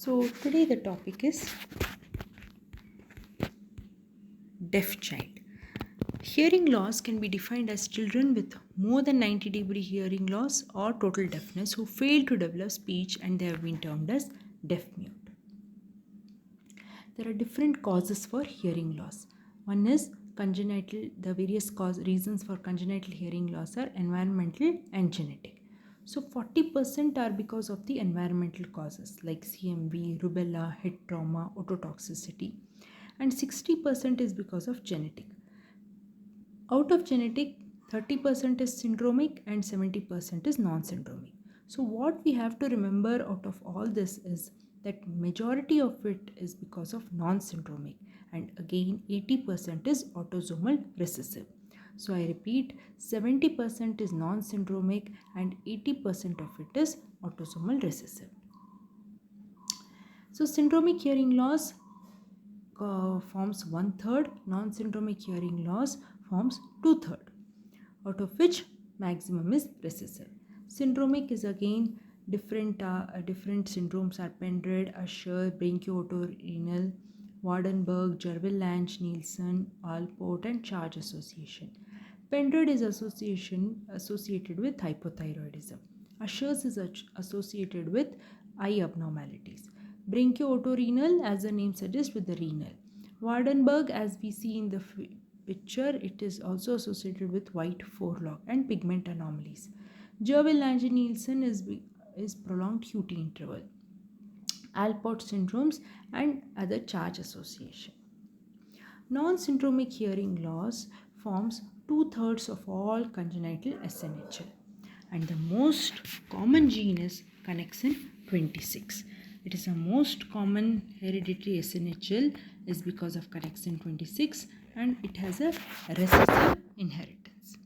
So today the topic is deaf child. Hearing loss can be defined as children with more than 90-degree hearing loss or total deafness who fail to develop speech, and they have been termed as deaf mute. There are different causes for hearing loss. One is congenital. The various reasons for congenital hearing loss are environmental and genetic. So 40% are because of the environmental causes like CMV, rubella, head trauma, ototoxicity, and 60% is because of genetic. Out of genetic, 30% is syndromic and 70% is non-syndromic. So what we have to remember out of all this is that majority of it is because of non-syndromic, and again 80% is autosomal recessive. So I repeat, 70% is non-syndromic and 80% of it is autosomal recessive. So syndromic hearing loss forms 1/3, non-syndromic hearing loss forms 2/3, out of which maximum is recessive. Syndromic is again different syndromes are Pendred, Usher, Bronchiotorhinal, Waardenburg, Jervell-Lange, Nielsen, Alport, and Charge Association. Pendred is associated with hypothyroidism. Usher's is associated with eye abnormalities. Bronchiotorhinal, as the name suggests, with the renal. Waardenburg, as we see in the picture, it is also associated with white forelock and pigment anomalies. Jervell-Lange Nielsen is prolonged QT interval, Alport syndromes, and other charge association. Non-syndromic hearing loss forms 2/3 of all congenital SNHL, and the most common gene is connexin 26. It is the most common hereditary SNHL is because of connexin 26, and it has a recessive inheritance.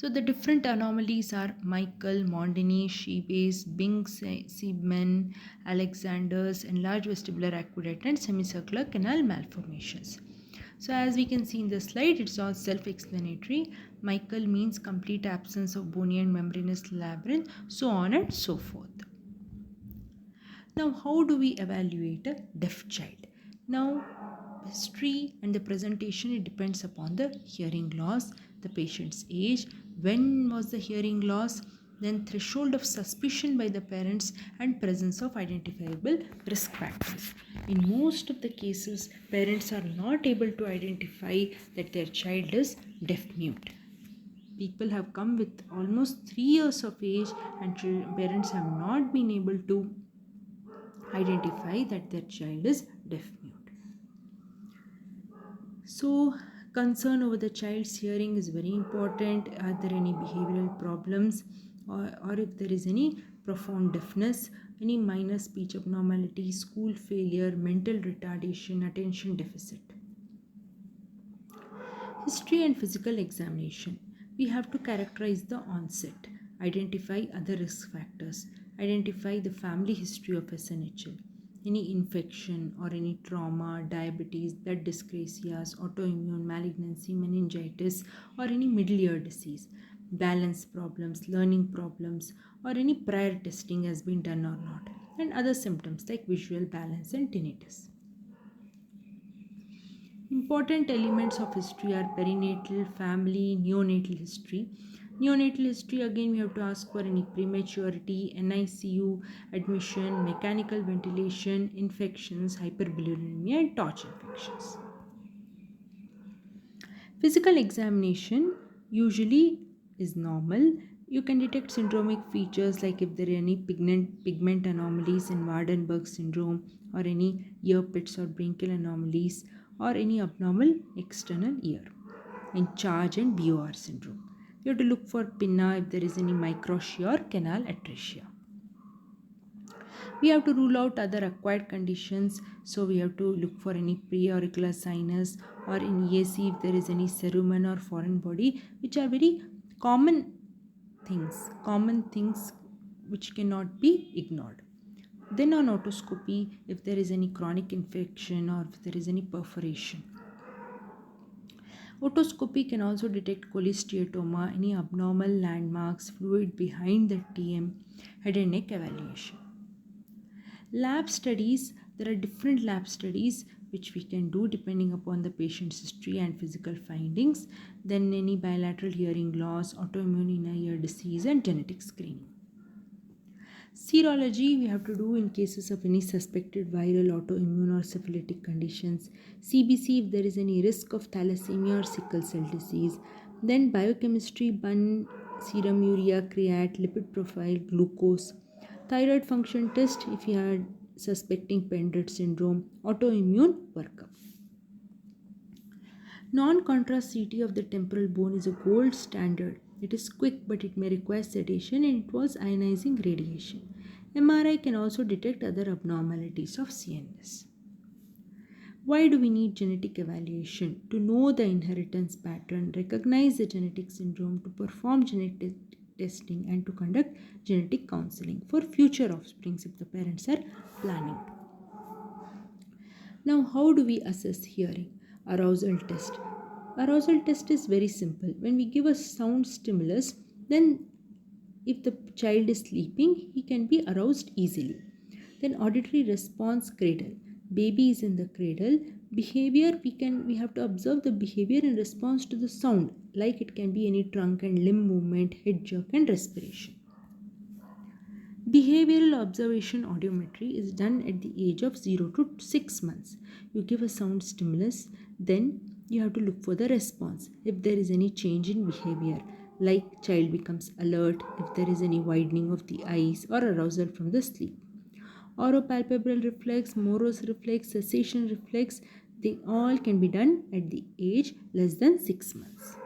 So the different anomalies are Michael, Mondini, Shebes, Bing, Siebman, Alexander's, enlarged vestibular aqueduct, and semicircular canal malformations. So as we can see in the slide, it's all self-explanatory. Michael means complete absence of bony and membranous labyrinth, so on and so forth. Now, how do we evaluate a deaf child? Now, history and the presentation, it depends upon the hearing loss, the patient's age, when was the hearing loss, then threshold of suspicion by the parents, and presence of identifiable risk factors. In most of the cases, parents are not able to identify that their child is deaf mute. People have come with almost 3 years of age, and parents have not been able to identify that their child is deaf mute. So concern over the child's hearing is very important. Are there any behavioral problems, or if there is any profound deafness, any minor speech abnormality, school failure, mental retardation, attention deficit. History and physical examination. We have to characterize the onset, identify other risk factors, identify the family history of SNHL, any infection or any trauma, diabetes, blood dyscrasias, autoimmune malignancy, meningitis, or any middle ear disease, balance problems, learning problems, or any prior testing has been done or not, and other symptoms like visual balance and tinnitus. Important elements of history are perinatal, family, neonatal history. Neonatal history, again, we have to ask for any prematurity, NICU admission, mechanical ventilation, infections, hyperbilirubinemia, and torch infections. Physical examination usually is normal. You can detect syndromic features like if there are any pigment anomalies in Waardenburg syndrome, or any ear pits or bronchial anomalies, or any abnormal external ear in Charge and BOR syndrome. You have to look for pinna if there is any microtia or canal atresia. We have to rule out other acquired conditions, so we have to look for any preauricular sinus, or in EAC if there is any cerumen or foreign body, which are very common things which cannot be ignored. Then on otoscopy, if there is any chronic infection or if there is any perforation. Otoscopy can also detect cholesteatoma, any abnormal landmarks, fluid behind the TM, head and neck evaluation. Lab studies, there are different lab studies which we can do depending upon the patient's history and physical findings, then any bilateral hearing loss, autoimmune inner ear disease, and genetic screening. Serology we have to do in cases of any suspected viral, autoimmune, or syphilitic conditions. CBC if there is any risk of thalassemia or sickle cell disease. Then biochemistry, BUN, serum urea, creat, lipid profile, glucose. Thyroid function test if you are suspecting Pendred syndrome. Autoimmune workup. Non-contrast CT of the temporal bone is a gold standard. It is quick but it may require sedation and it involves ionizing radiation. MRI can also detect other abnormalities of CNS. Why do we need genetic evaluation? To know the inheritance pattern, recognize the genetic syndrome, to perform genetic testing, and to conduct genetic counseling for future offsprings if the parents are planning. Now, how do we assess hearing? Arousal test. Arousal test is very simple. When we give a sound stimulus, then if the child is sleeping, he can be aroused easily. Then auditory response cradle. Baby is in the cradle. Behavior, we have to observe the behavior in response to the sound, like it can be any trunk and limb movement, head jerk, and respiration. Behavioral observation audiometry is done at the age of 0 to 6 months. You give a sound stimulus, then you have to look for the response. If there is any change in behavior, like child becomes alert, if there is any widening of the eyes or arousal from the sleep. Oropalpebral reflex, Morose reflex, cessation reflex, they all can be done at the age less than 6 months.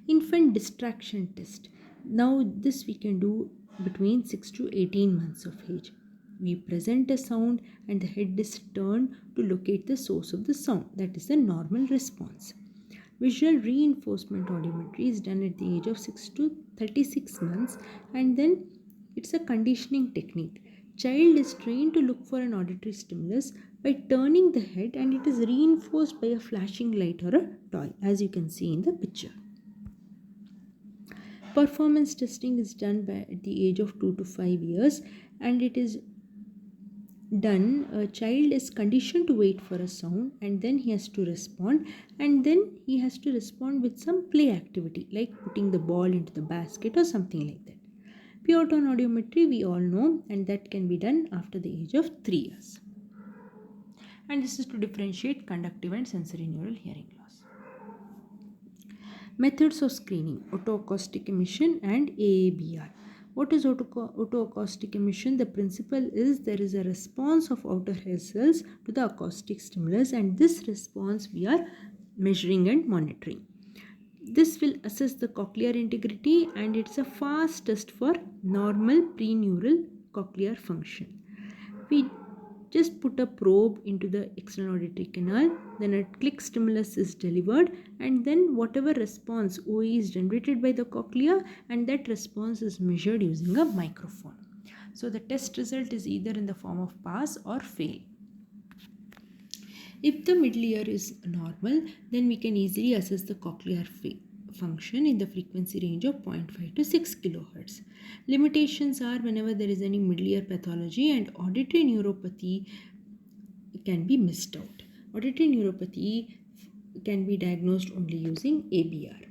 Infant distraction test. Now this we can do between 6 to 18 months of age. We present a sound and the head is turned to locate the source of the sound. That is the normal response. Visual reinforcement audiometry is done at the age of 6 to 36 months and then it's a conditioning technique. Child is trained to look for an auditory stimulus by turning the head and it is reinforced by a flashing light or a toy, as you can see in the picture. Performance testing is done at the age of 2 to 5 years and it is done, a child is conditioned to wait for a sound and then he has to respond, and then he has to respond with some play activity like putting the ball into the basket or something like that. Pure tone audiometry we all know, and that can be done after the age of 3 years. And this is to differentiate conductive and sensory neural hearing loss. Methods of screening: autoacoustic emission and AABR. What is autoacoustic emission? The principle is there is a response of outer hair cells to the acoustic stimulus, and this response we are measuring and monitoring. This will assess the cochlear integrity and it's a fast test for normal preneural cochlear function. We just put a probe into the external auditory canal, then a click stimulus is delivered, and then whatever response OE is generated by the cochlea, and that response is measured using a microphone. So the test result is either in the form of pass or fail. If the middle ear is normal, then we can easily assess the cochlear function in the frequency range of 0.5 to 6 kHz. Limitations are whenever there is any middle ear pathology and auditory neuropathy can be missed out. Auditory neuropathy can be diagnosed only using ABR.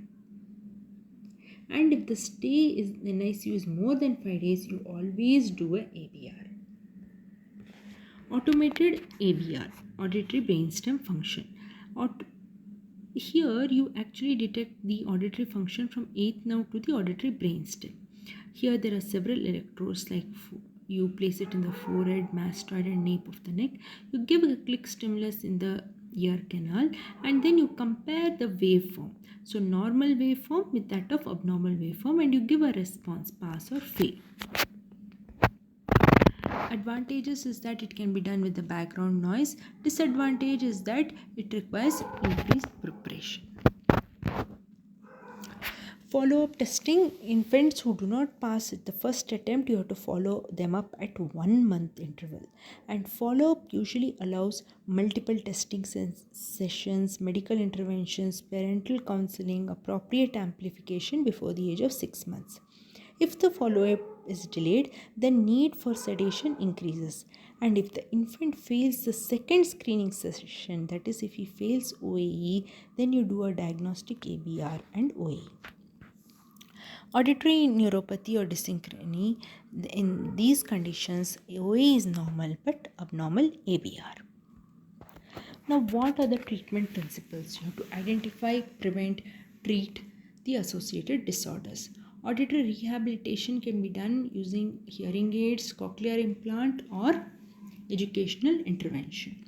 And if the stay in ICU is more than 5 days, you always do a ABR. Automated ABR, auditory brainstem function. Here you actually detect the auditory function from 8th nerve to the auditory brainstem. Here there are several electrodes, like you place it in the forehead, mastoid and nape of the neck. You give a click stimulus in the ear canal and then you compare the waveform. So normal waveform with that of abnormal waveform, and you give a response, pass or fail. Advantages is that it can be done with the background noise. Disadvantage is that it requires increased preparation. Follow-up testing: infants who do not pass at the first attempt, you have to follow them up at 1 month interval. And follow-up usually allows multiple testing sessions, medical interventions, parental counseling, appropriate amplification before the age of 6 months. If the follow-up is delayed, the need for sedation increases. And if the infant fails the second screening session, that is, if he fails OAE, then you do a diagnostic ABR and OAE. Auditory neuropathy or dysynchrony, in these conditions, OAE is normal but abnormal ABR. Now, what are the treatment principles? You have to identify, prevent, treat the associated disorders. Auditory rehabilitation can be done using hearing aids, cochlear implant, or educational intervention.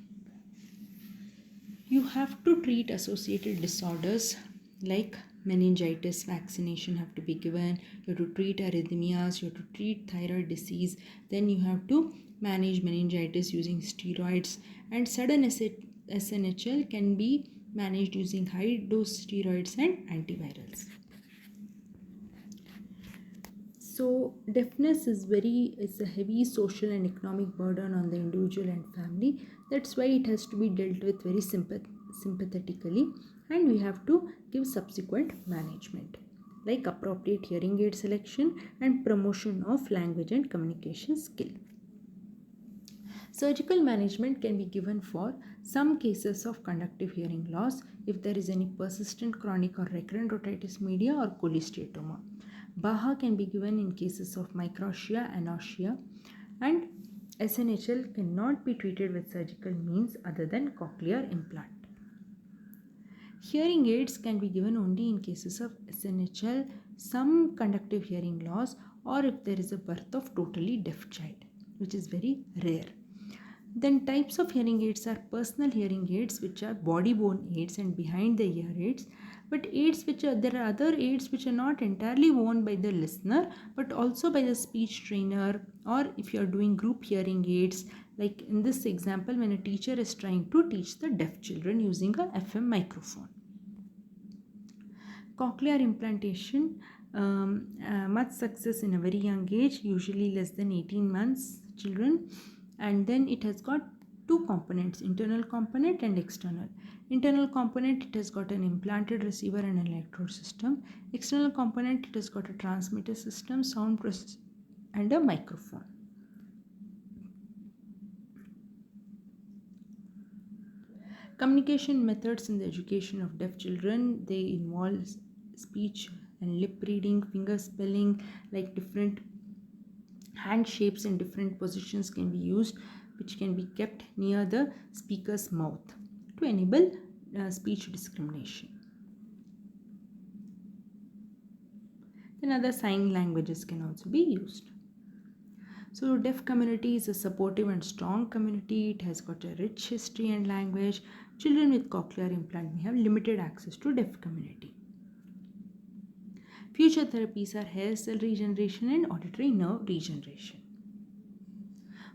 You have to treat associated disorders like meningitis, vaccination have to be given. You have to treat arrhythmias, you have to treat thyroid disease. Then you have to manage meningitis using steroids, and sudden SNHL can be managed using high dose steroids and antivirals. So deafness is a heavy social and economic burden on the individual and family. That's why it has to be dealt with very sympathetically, and we have to give subsequent management like appropriate hearing aid selection and promotion of language and communication skill. Surgical management can be given for some cases of conductive hearing loss if there is any persistent chronic or recurrent otitis media or cholesteatoma. BAHA can be given in cases of microtia, anotia, and SNHL cannot be treated with surgical means other than cochlear implant. Hearing aids can be given only in cases of SNHL, some conductive hearing loss, or if there is a birth of totally deaf child, which is very rare. Then types of hearing aids are personal hearing aids, which are body worn aids and behind the ear aids. But there are other aids which are not entirely worn by the listener, but also by the speech trainer, or if you are doing group hearing aids, like in this example when a teacher is trying to teach the deaf children using a FM microphone. Cochlear implantation, much success in a very young age, usually less than 18 months children. And then it has got two components, internal component and external. Internal component, it has got an implanted receiver and an electrode system. External component, it has got a transmitter system, sound processor, and a microphone. Communication methods in the education of deaf children, they involve speech and lip reading, finger spelling, like different hand shapes in different positions can be used, which can be kept near the speaker's mouth to enable speech discrimination. Then other sign languages can also be used. So deaf community is a supportive and strong community. It has got a rich history and language. Children with cochlear implant may have limited access to deaf community. Future therapies are hair cell regeneration and auditory nerve regeneration.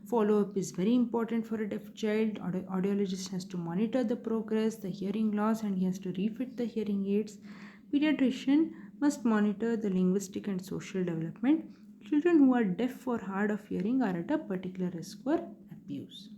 Follow-up is very important for a deaf child. Audiologist has to monitor the progress, the hearing loss, and he has to refit the hearing aids. Pediatrician must monitor the linguistic and social development. Children who are deaf or hard of hearing are at a particular risk for abuse.